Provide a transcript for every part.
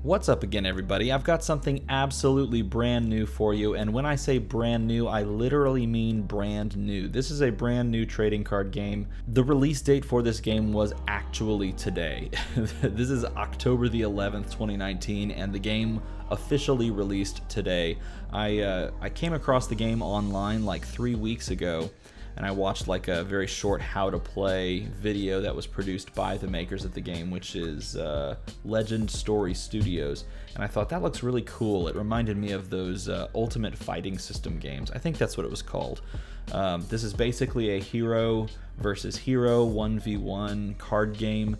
What's up again, everybody? I've got something absolutely brand new for you, and when I say brand new, I literally mean brand new. This is a brand new trading card game. The release date for this game was actually today. This is October the 11th, 2019, and the game officially released today. I came across the game online like 3 weeks ago, and I watched like a very short how to play video that was produced by the makers of the game, which is Legend Story Studios, and I thought that looks really cool. It reminded me of those Ultimate Fighting System games. I think that's what it was called. This is basically a hero versus hero 1v1 card game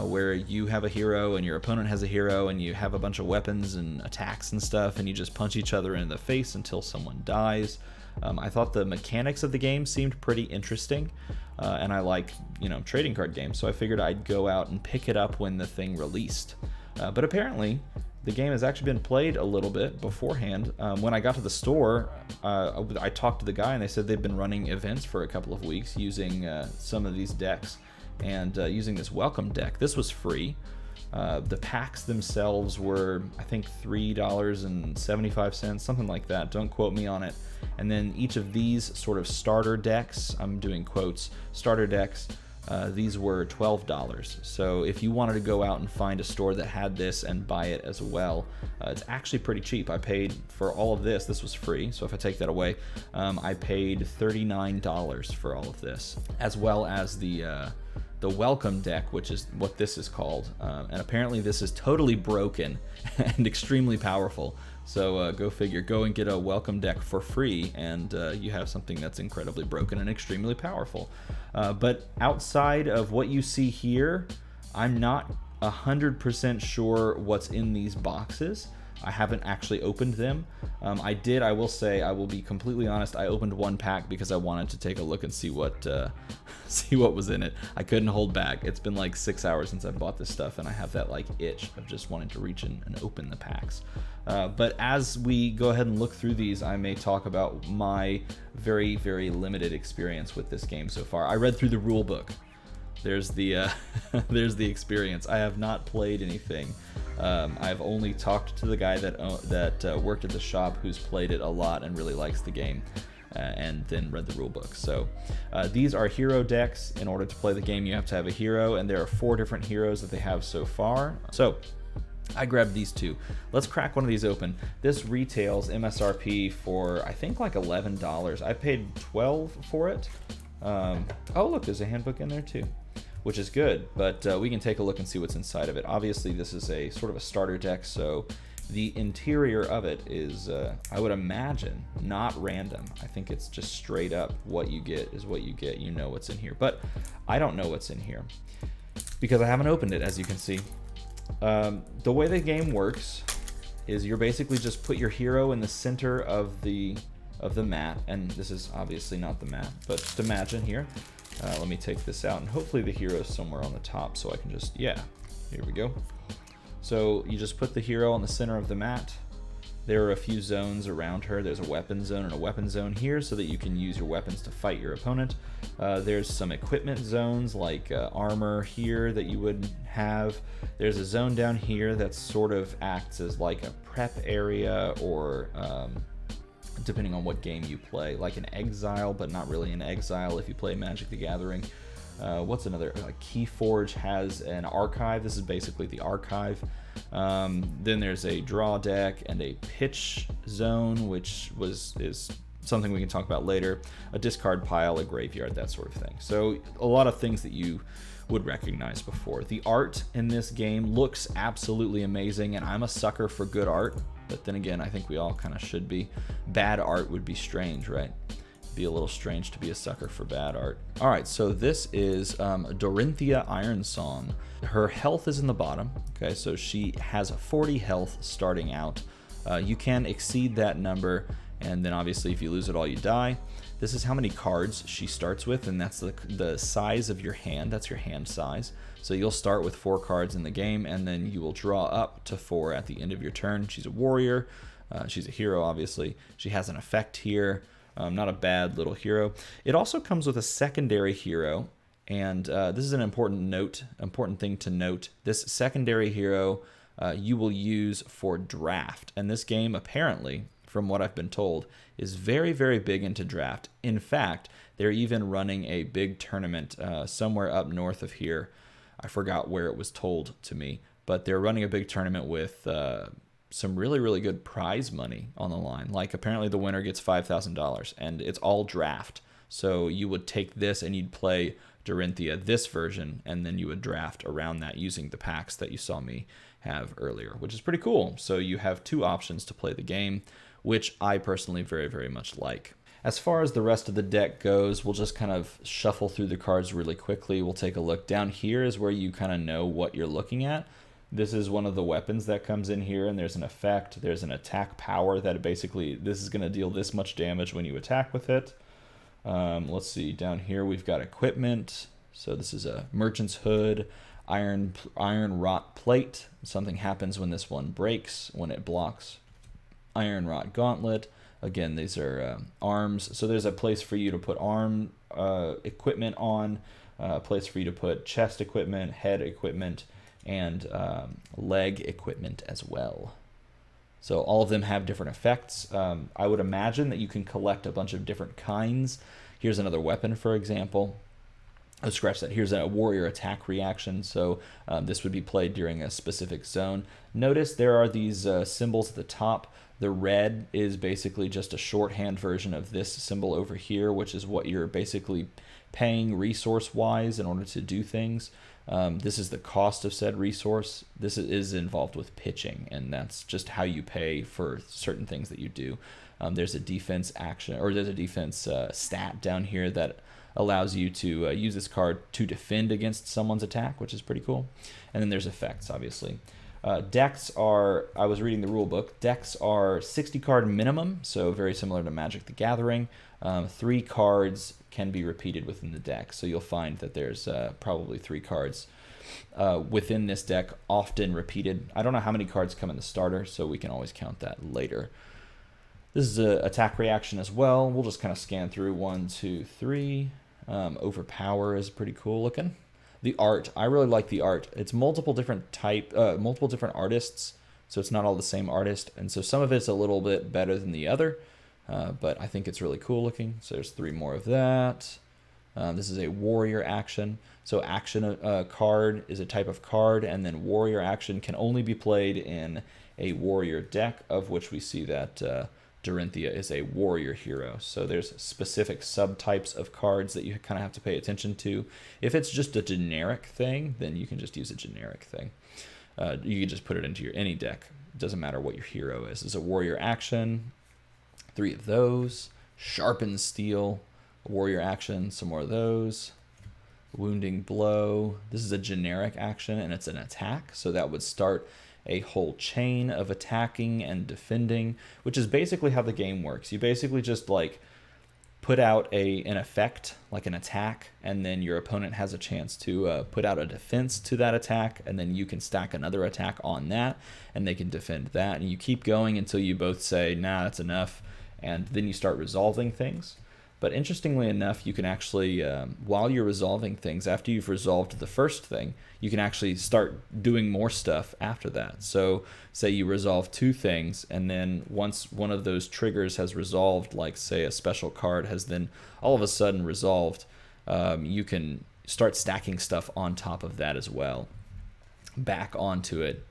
where you have a hero and your opponent has a hero, and you have a bunch of weapons and attacks and stuff, and you just punch each other in the face until someone dies. I thought the mechanics of the game seemed pretty interesting, and I like, trading card games, so I figured I'd go out and pick it up when the thing released. But apparently, the game has actually been played a little bit beforehand. When I got to the store, I talked to the guy, and they said they've been running events for a couple of weeks using some of these decks, and using this welcome deck. This was free. The packs themselves were, I think, $3.75, something like that. Don't quote me on it. And then each of these sort of starter decks, I'm doing quotes, starter decks, these were $12. So if you wanted to go out and find a store that had this and buy it as well, it's actually pretty cheap. I paid for all of this. This was free, so if I take that away, I paid $39 for all of this, as well as the welcome deck, which is what this is called, and apparently this is totally broken and extremely powerful. So go figure. Go and get a welcome deck for free, and you have something that's incredibly broken and extremely powerful. But outside of what you see here, I'm not 100% sure what's in these boxes. I haven't actually opened them. I will say, I will be completely honest, I opened one pack because I wanted to take a look and see what was in it. I couldn't hold back. It's been like 6 hours since I bought this stuff, and I have that like itch of just wanting to reach in and open the packs. But as we go ahead and look through these, I may talk about my very, very limited experience with this game so far. I read through the rule book. There's the there's the experience. I have not played anything. I've only talked to the guy that worked at the shop, who's played it a lot and really likes the game, and then read the rule book. So these are hero decks. In order to play the game, you have to have a hero, and there are 4 different heroes that they have so far. So I grabbed these 2. Let's crack one of these open. This retails MSRP for, I think, like $11. I paid $12 for it. Oh, look, there's a handbook in there too, which is good, but we can take a look and see what's inside of it. Obviously, this is a sort of a starter deck, so the interior of it is, I would imagine, not random. I think it's just straight up what you get is what you get. You know what's in here, but I don't know what's in here because I haven't opened it, as you can see. The way the game works is you're basically just put your hero in the center of the mat, and this is obviously not the mat, but just imagine here. Let me take this out, and hopefully the hero is somewhere on the top, so I can just, yeah, here we go. So you just put the hero on the center of the mat. There are a few zones around her. There's a weapon zone and a weapon zone here so that you can use your weapons to fight your opponent. There's some equipment zones like armor here that you would have. There's a zone down here that sort of acts as like a prep area, or depending on what game you play, like an exile, but not really an exile if you play Magic the Gathering. What's another? Keyforge has an archive. This is basically the archive. Then there's a draw deck and a pitch zone, which is something we can talk about later. A discard pile, a graveyard, that sort of thing. So a lot of things that you would recognize before. The art in this game looks absolutely amazing, and I'm a sucker for good art. But then again, I think we all kind of should be. Bad art would be strange, right? Be a little strange to be a sucker for bad art. All right, so this is Dorinthia Ironsong. Her health is in the bottom. Okay, so she has 40 health starting out. You can exceed that number, and then obviously if you lose it all, you die. This is how many cards she starts with, and that's the size of your hand. That's your hand size. So you'll start with 4 cards in the game, and then you will draw up to 4 at the end of your turn. She's a warrior. She's a hero, obviously. She has an effect here. Not a bad little hero. It also comes with a secondary hero, and this is an important thing to note. This secondary hero you will use for draft. And this game, apparently, from what I've been told, is very, very big into draft. In fact, they're even running a big tournament somewhere up north of here. I forgot where it was told to me, but they're running a big tournament with some really, really good prize money on the line. Like, apparently the winner gets $5,000, and it's all draft. So you would take this and you'd play Dorinthia, this version, and then you would draft around that using the packs that you saw me have earlier, which is pretty cool. So you have two options to play the game, which I personally very, very much like. As far as the rest of the deck goes, we'll just kind of shuffle through the cards really quickly. We'll take a look. Down here is where you kind of know what you're looking at. This is one of the weapons that comes in here, and there's an effect. There's an attack power that basically, this is going to deal this much damage when you attack with it. Let's see, down here we've got equipment. So this is a merchant's hood, iron wrought plate. Something happens when this one breaks, when it blocks. Iron wrought gauntlet. Again, these are arms. So there's a place for you to put arm equipment on, a place for you to put chest equipment, head equipment, and leg equipment as well. So all of them have different effects. I would imagine that you can collect a bunch of different kinds. Here's another weapon, for example. Oh, scratch that. Here's a warrior attack reaction. So this would be played during a specific zone. Notice there are these symbols at the top. The red is basically just a shorthand version of this symbol over here, which is what you're basically paying resource-wise in order to do things. This is the cost of said resource. This is involved with pitching, and that's just how you pay for certain things that you do. There's a defense action, or there's a defense stat down here that allows you to use this card to defend against someone's attack, which is pretty cool. And then there's effects, obviously. Decks are, I was reading the rule book, decks are 60 card minimum, so very similar to Magic the Gathering. 3 cards can be repeated within the deck, so you'll find that there's probably 3 cards within this deck, often repeated. I don't know how many cards come in the starter, so we can always count that later. This is an attack reaction as well. We'll just kind of scan through 1, 2, 3. Overpower is pretty cool looking. The art, I really like the art. It's multiple different artists, so it's not all the same artist, and so some of it's a little bit better than the other, but I think it's really cool looking. So there's 3 more of that. This is a warrior action. So action card is a type of card, and then warrior action can only be played in a warrior deck, of which we see that Dorinthia is a warrior hero. So there's specific subtypes of cards that you kind of have to pay attention to. If it's just a generic thing, then you can just use a generic thing. You can just put it into your any deck. It doesn't matter what your hero is. It's a warrior action. 3 of those. Sharpened steel, warrior action, some more of those. Wounding blow. This is a generic action, and it's an attack, so that would start a whole chain of attacking and defending, which is basically how the game works. You basically just like put out an effect, like an attack, and then your opponent has a chance to put out a defense to that attack, and then you can stack another attack on that, and they can defend that, and you keep going until you both say, nah, that's enough, and then you start resolving things. But interestingly enough, you can actually, while you're resolving things, after you've resolved the first thing, you can actually start doing more stuff after that. So say you resolve 2 things, and then once one of those triggers has resolved, like say a special card has then all of a sudden resolved, you can start stacking stuff on top of that as well, back onto it,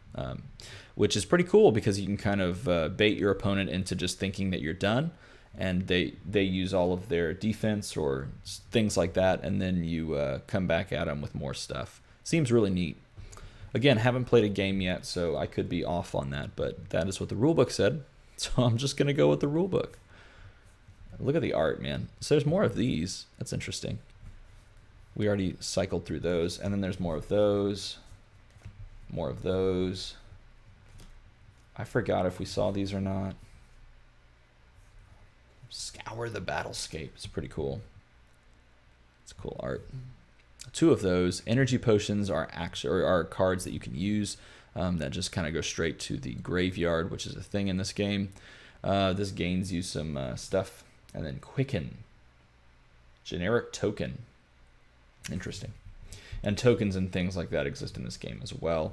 which is pretty cool because you can kind of bait your opponent into just thinking that you're done. And they use all of their defense or things like that, and then you come back at them with more stuff. Seems really neat. Again, haven't played a game yet, so I could be off on that, but that is what the rulebook said, so I'm just going to go with the rulebook. Look at the art, man. So there's more of these. That's interesting. We already cycled through those, and then there's more of those. More of those. I forgot if we saw these or not. Scour the Battlescape. It's pretty cool. It's cool art. 2 of those. Energy potions are cards that you can use that just kind of go straight to the graveyard, which is a thing in this game. This gains you some stuff. And then Quicken. Generic token. Interesting. And tokens and things like that exist in this game as well.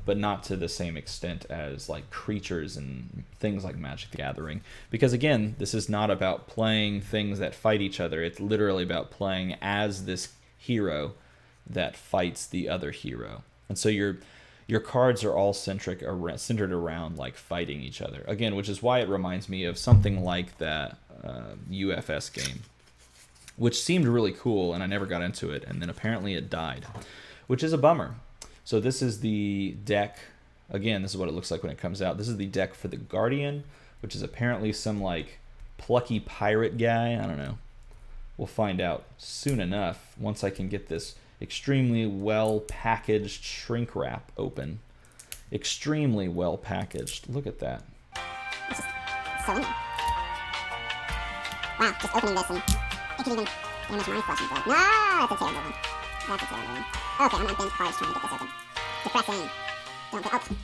but not to the same extent as like creatures and things like Magic the Gathering. Because again, this is not about playing things that fight each other. It's literally about playing as this hero that fights the other hero. And so your cards are all centered around like fighting each other. Again, which is why it reminds me of something like that UFS game, which seemed really cool, and I never got into it, and then apparently it died, which is a bummer. So this is the deck. Again, this is what it looks like when it comes out. This is the deck for the Guardian, which is apparently some like plucky pirate guy. I don't know. We'll find out soon enough once I can get this extremely well packaged shrink wrap open. Extremely well packaged. Look at that. It's just so in there. Wow, just opening this and it could even damage my flesh and blood. No, that's a terrible one. That's a terrible one. Okay, I'm on bench cards trying to get this open. Depressing. Don't get, oh.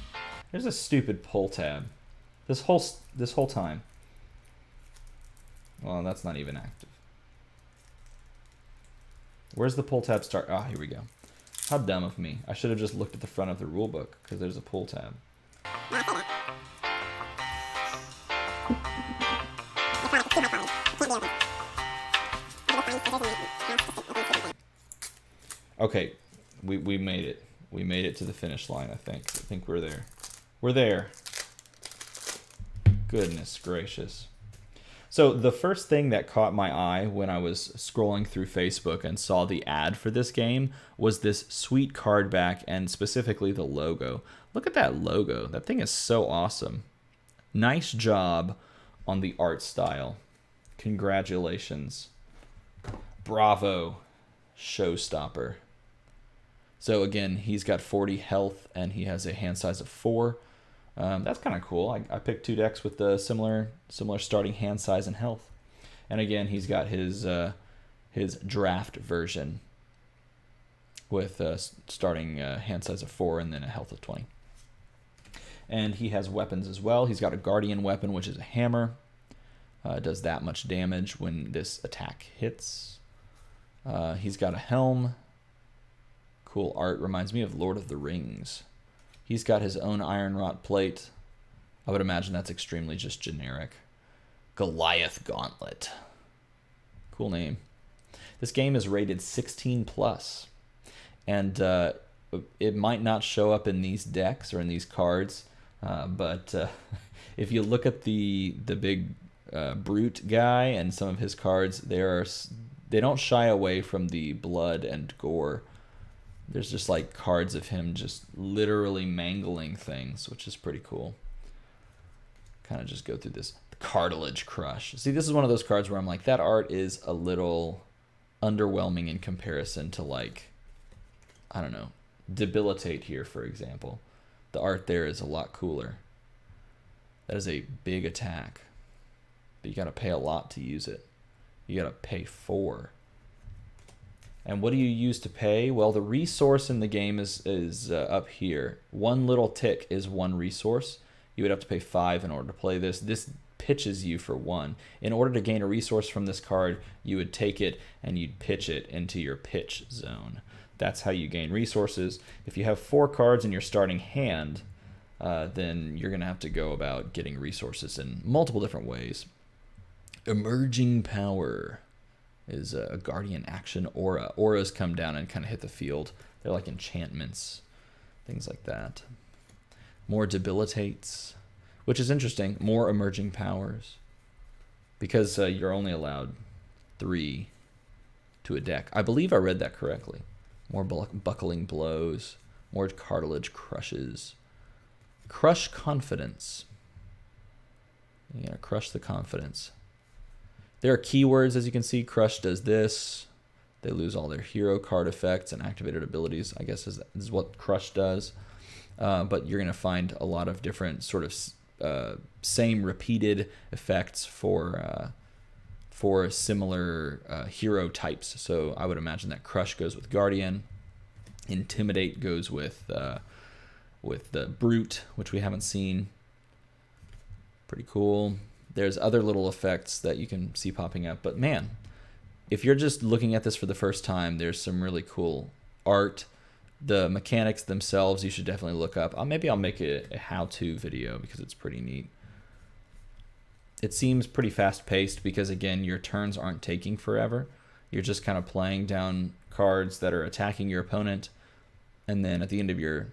There's a stupid pull tab. This whole time. Well, that's not even active. Where's the pull tab start? Ah, here we go. How dumb of me. I should have just looked at the front of the rule book because there's a pull tab. Okay, we made it. We made it to the finish line, I think. I think we're there. We're there. Goodness gracious. So the first thing that caught my eye when I was scrolling through Facebook and saw the ad for this game was this sweet card back, and specifically the logo. Look at that logo. That thing is so awesome. Nice job on the art style. Congratulations. Bravo, showstopper. So again, he's got 40 health and he has a hand size of 4. That's kind of cool. I picked 2 decks with the similar starting hand size and health. And again, he's got his draft version with starting hand size of 4 and then a health of 20. And he has weapons as well. He's got a Guardian weapon, which is a hammer. Does that much damage when this attack hits. He's got a helm. Cool art. Reminds me of Lord of the Rings. He's got his own iron wrought plate. I would imagine that's extremely just generic. Goliath Gauntlet. Cool name. This game is rated 16+. And it might not show up in these decks or in these cards. But if you look at the big brute guy and some of his cards, they don't shy away from the blood and gore. There's just like cards of him just literally mangling things, which is pretty cool. Kind of just go through this cartilage crush. See, this is one of those cards where I'm like, that art is a little underwhelming in comparison to, like, I don't know, Debilitate here, for example. The art there is a lot cooler. That is a big attack. But you got to pay a lot to use it. You got to pay 4. And what do you use to pay? Well, the resource in the game is up here. 1 little tick is 1 resource. You would have to pay 5 in order to play this. This pitches you for 1. In order to gain a resource from this card, you would take it and you'd pitch it into your pitch zone. That's how you gain resources. If you have 4 cards in your starting hand, then you're going to have to go about getting resources in multiple different ways. Emerging Power is a Guardian action aura. Auras come down and kind of hit the field. They're like enchantments, things like that. More Debilitates, which is interesting. More Emerging Powers, because you're only allowed 3 to a deck. I believe I read that correctly. More Buckling Blows, more Cartilage Crushes. Crush Confidence. You're going to crush the confidence. There are keywords, as you can see. Crush does this. They lose all their hero card effects and activated abilities, I guess is what Crush does. But you're going to find a lot of different sort of same repeated effects for similar hero types. So I would imagine that Crush goes with Guardian. Intimidate goes with the Brute, which we haven't seen. Pretty cool. There's other little effects that you can see popping up. But man, if you're just looking at this for the first time, there's some really cool art. The mechanics themselves, you should definitely look up. Maybe I'll make a how-to video because it's pretty neat. It seems pretty fast-paced because, again, your turns aren't taking forever. You're just kind of playing down cards that are attacking your opponent, and then at the end of your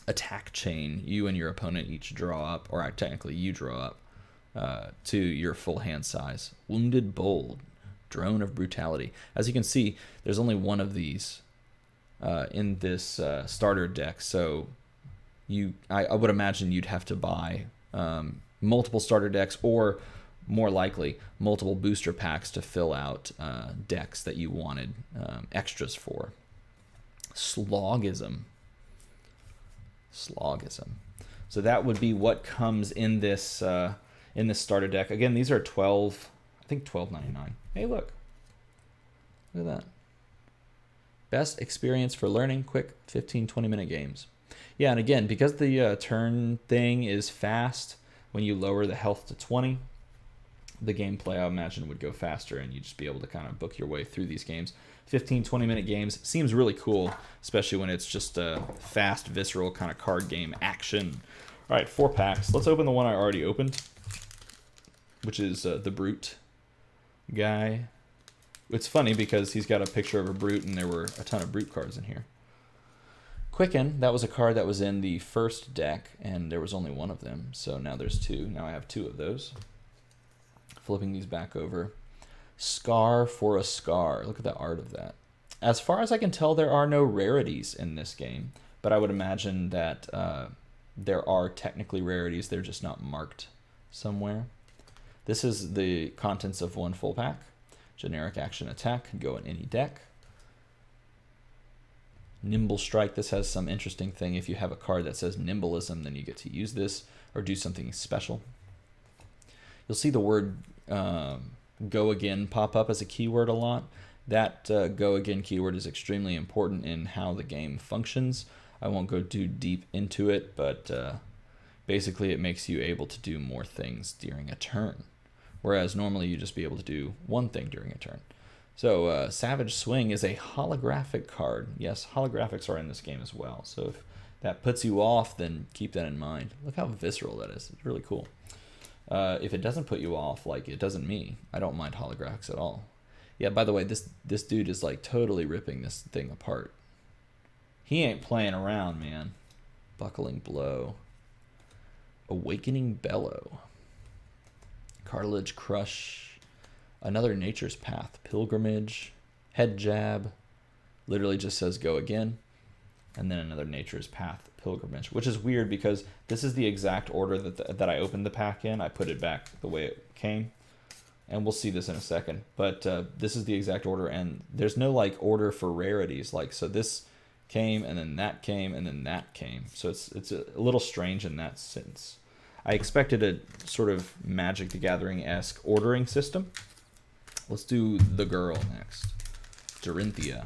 attack chain, you and your opponent each draw up, or technically you draw up to your full hand size. Wounded Bold, Drone of Brutality. As you can see, there's only one of these in this starter deck, so I would imagine you'd have to buy multiple starter decks, or more likely multiple booster packs to fill out decks that you wanted extras for. Slogism. So that would be what comes in this starter deck. Again, these are $12.99. Hey, look at that. Best experience for learning quick 15-20 minute games. Yeah, and again, because the turn thing is fast, when you lower the health to 20, the gameplay, I imagine, would go faster, and you'd just be able to kind of book your way through these games. 15-20 minute games seems really cool, especially when it's just a fast, visceral kind of card game action. All right, 4 packs. Let's open the one I already opened, which is the Brute guy. It's funny because he's got a picture of a Brute, and there were a ton of Brute cards in here. Quicken, that was a card that was in the first deck, and there was only one of them, so now there's 2. Now I have 2 of those. Flipping these back over. Scar for a Scar. Look at the art of that. As far as I can tell, there are no rarities in this game, but I would imagine that there are technically rarities. They're just not marked somewhere. This is the contents of 1 full pack. Generic action attack can go in any deck. Nimble Strike. This has some interesting thing. If you have a card that says Nimbleism, then you get to use this or do something special. You'll see the word Go Again pop up as a keyword a lot. That Go Again keyword is extremely important in how the game functions. I won't go too deep into it, but basically it makes you able to do more things during a turn, whereas normally you just be able to do one thing during a turn. So Savage Swing is a holographic card. Yes, holographics are in this game as well. So if that puts you off, then keep that in mind. Look how visceral that is. It's really cool. If it doesn't put you off, like it doesn't me, I don't mind holographics at all. Yeah, by the way, this dude is like totally ripping this thing apart. He ain't playing around, man. Buckling Blow. Awakening Bellow. Cartilage Crush. Another Nature's Path. Pilgrimage. Head Jab. Literally just says Go Again. And then another Nature's Path Pilgrimage, which is weird because this is the exact order that I opened the pack in. I put it back the way it came, and we'll see this in a second. But this is the exact order, and there's no like order for rarities. Like, so this came, and then that came, and then that came. So it's a little strange in that sense. I expected a sort of Magic the Gathering-esque ordering system. Let's do the girl next, Dorinthia.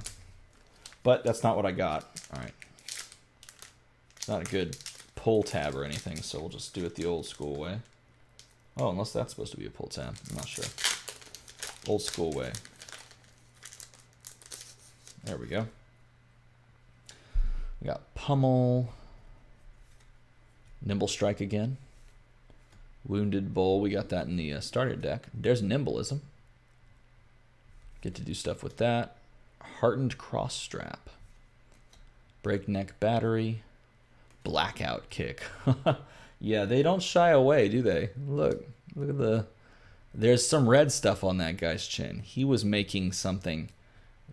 But that's not what I got. All right. It's not a good pull tab or anything, so we'll just do it the old school way. Oh, unless that's supposed to be a pull tab. I'm not sure. Old school way. There we go. We got Pummel. Nimble Strike again. Wounded Bull. We got that in the starter deck. There's Nimbleism. Get to do stuff with that. Heartened Cross Strap. Breakneck Battery. Blackout Kick. Yeah, they don't shy away, do they? Look at the... There's some red stuff on that guy's chin. He was making something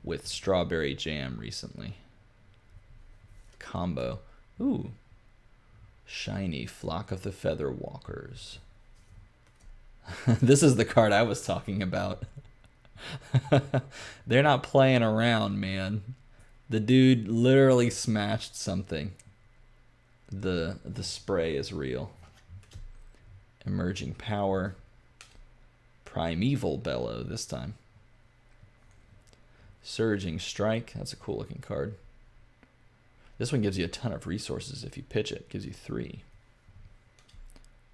with strawberry jam recently. Combo. Ooh. Shiny Flock of the Feather Walkers. This is the card I was talking about. They're not playing around, man. The dude literally smashed something. The spray is real. Emerging Power. Primeval Bellow this time. Surging Strike. That's a cool looking card. This one gives you a ton of resources if you pitch it. Gives you 3.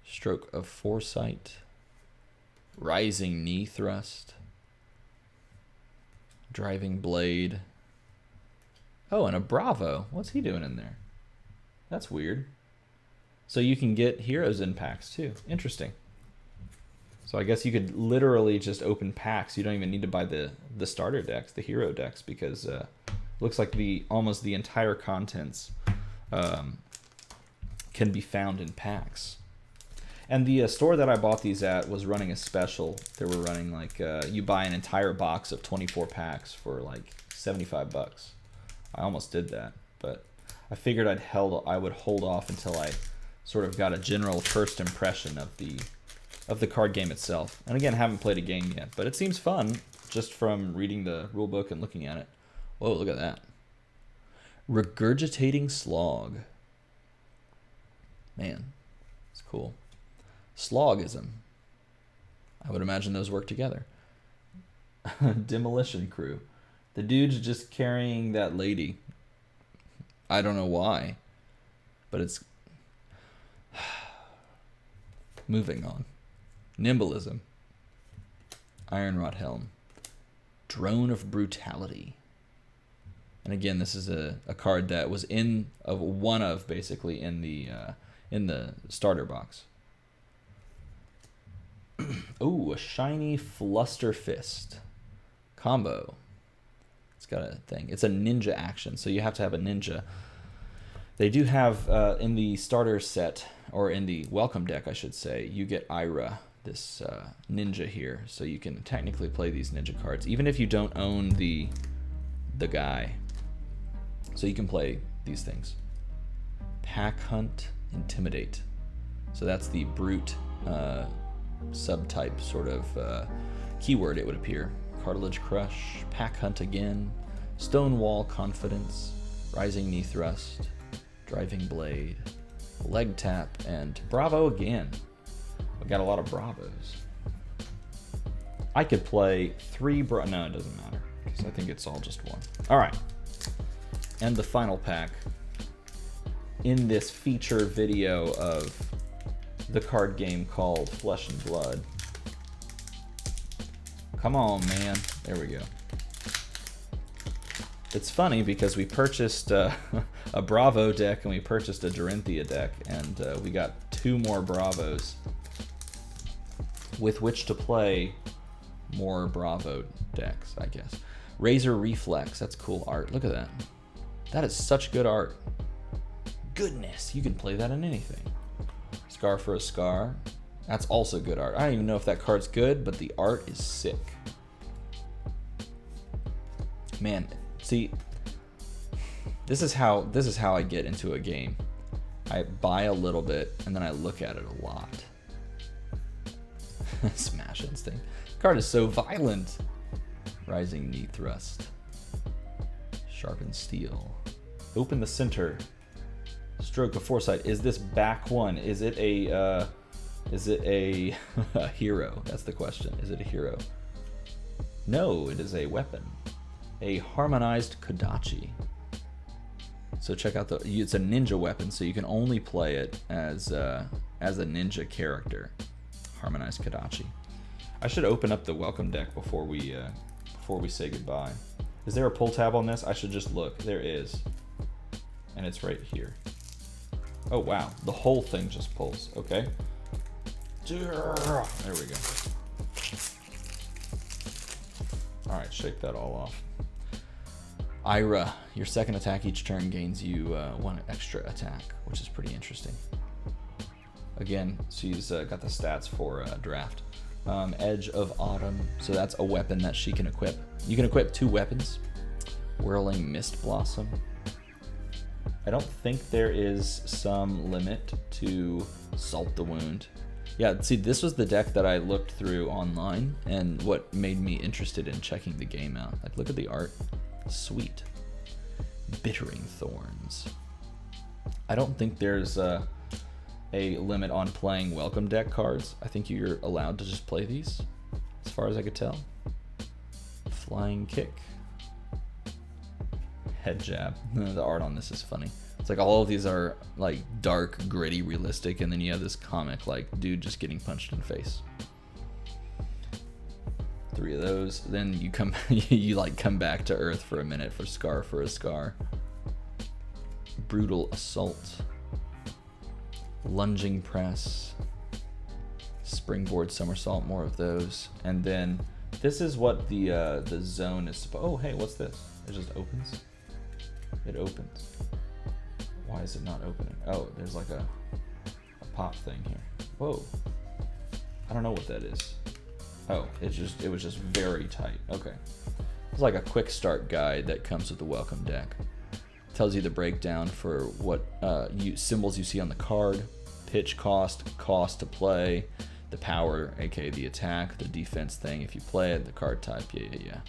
Stroke of Foresight. Rising Knee Thrust. Driving Blade. Oh, and a Bravo. What's he doing in there? That's weird. So you can get heroes in packs too. Interesting. So I guess you could literally just open packs. You don't even need to buy the starter decks, the hero decks, because it looks like almost the entire contents can be found in packs. And the store that I bought these at was running a special. They were running like you buy an entire box of 24 packs for like $75. I almost did that, but I figured I would hold off until I sort of got a general first impression of the card game itself. And again, I haven't played a game yet, but it seems fun just from reading the rule book and looking at it. Whoa, look at that. Regurgitating Slog. Man, it's cool. Slogism. I would imagine those work together. Demolition Crew. The dude's just carrying that lady. I don't know why, but it's... Moving on. Nimblism. Ironrod Helm. Drone of Brutality. And again, this is a card that was basically in the starter box. Ooh, a shiny Fluster Fist combo. It's got a thing. It's a ninja action, so you have to have a ninja. They do have in the starter set, or in the welcome deck, I should say, you get Ira, this ninja here, so you can technically play these ninja cards, even if you don't own the guy. So you can play these things. Pack Hunt, Intimidate. So that's the brute subtype sort of keyword, it would appear. Cartilage Crush, Pack Hunt again, Stonewall Confidence, Rising Knee Thrust, Driving Blade, Leg Tap, and Bravo again. We got a lot of Bravos. I could play 3 no, it doesn't matter, because I think it's all just one. All right, and the final pack in this feature video of the card game called Flesh and Blood. Come on, man. There we go. It's funny because we purchased a Bravo deck and we purchased a Dorinthia deck, and we got 2 more Bravos with which to play more Bravo decks, I guess. Razor Reflex. That's cool art. Look at that. That is such good art. Goodness, you can play that in anything. Scar for a Scar. That's also good art. I don't even know if that card's good, but the art is sick. Man, see, this is how I get into a game. I buy a little bit and then I look at it a lot. Smash Instinct. The card is so violent. Rising Knee Thrust. Sharpened Steel. Open the Center. Stroke of Foresight. Is this back one? Is it a a hero? That's the question. Is it a hero? No, it is a weapon. A harmonized Kodachi. So check out it's a ninja weapon, so you can only play it as a ninja character. Harmonized Kodachi. I should open up the welcome deck before we say goodbye. Is there a pull tab on this? I should just look. There is. And it's right here. Oh wow, the whole thing just pulls. Okay. There we go. Alright, shake that all off. Ira, your second attack each turn gains you 1 extra attack, which is pretty interesting. Again, she's got the stats for draft. Edge of Autumn, so that's a weapon that she can equip. You can equip 2 weapons. Whirling Mist Blossom. I don't think there is some limit to Salt the Wound. Yeah, see, this was the deck that I looked through online, and what made me interested in checking the game out. Like, look at the art. Sweet. Bittering Thorns. I don't think there's a limit on playing welcome deck cards. I think you're allowed to just play these, as far as I could tell. Flying Kick. Head Jab. The art on this is funny. It's like all of these are like dark, gritty, realistic, and then you have this comic like dude just getting punched in the face. 3 of those. Then you come you like come back to Earth for a minute for Scar for a Scar. Brutal Assault, Lunging Press, Springboard Somersault, more of those. And then this is what the zone is supposed. Oh, hey, what's this? It just opens. It opens. Why is it not opening? Oh, there's like a pop thing here. Whoa. I don't know what that is. Oh, it was just very tight. Okay. It's like a quick start guide that comes with the welcome deck. Tells you the breakdown for what symbols you see on the card, pitch cost, cost to play, the power, aka the attack, the defense thing if you play it, the card type, yeah.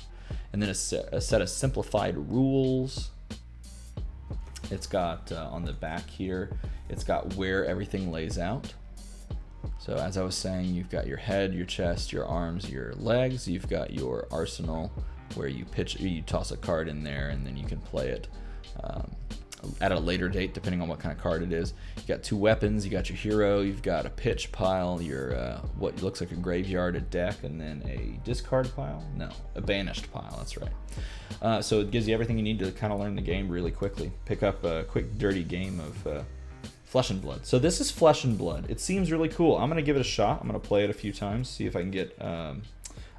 And then a set of simplified rules. It's got on the back here, it's got where everything lays out. So as I was saying, you've got your head, your chest, your arms, your legs. You've got your arsenal where you toss a card in there and then you can play it at a later date depending on what kind of card it is. You got 2 weapons, you got your hero, you've got a pitch pile, your what looks like a graveyard, a deck, and then a discard pile. No, a banished pile, that's right. So it gives you everything you need to kind of learn the game really quickly. Pick up a quick dirty game of Flesh and Blood. So this is Flesh and Blood. It seems really cool. I'm going to give it a shot. I'm going to play it a few times, see if I can get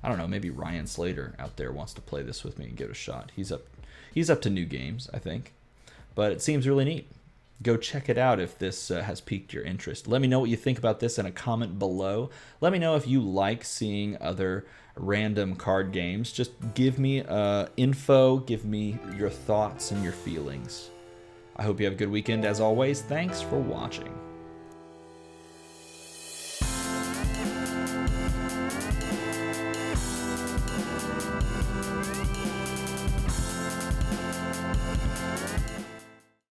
I don't know, maybe Ryan Slater out there wants to play this with me and give it a shot. He's up to new games, I think. But it seems really neat. Go check it out if this has piqued your interest. Let me know what you think about this in a comment below. Let me know if you like seeing other random card games. Just give me info, give me your thoughts and your feelings. I hope you have a good weekend as always. Thanks for watching.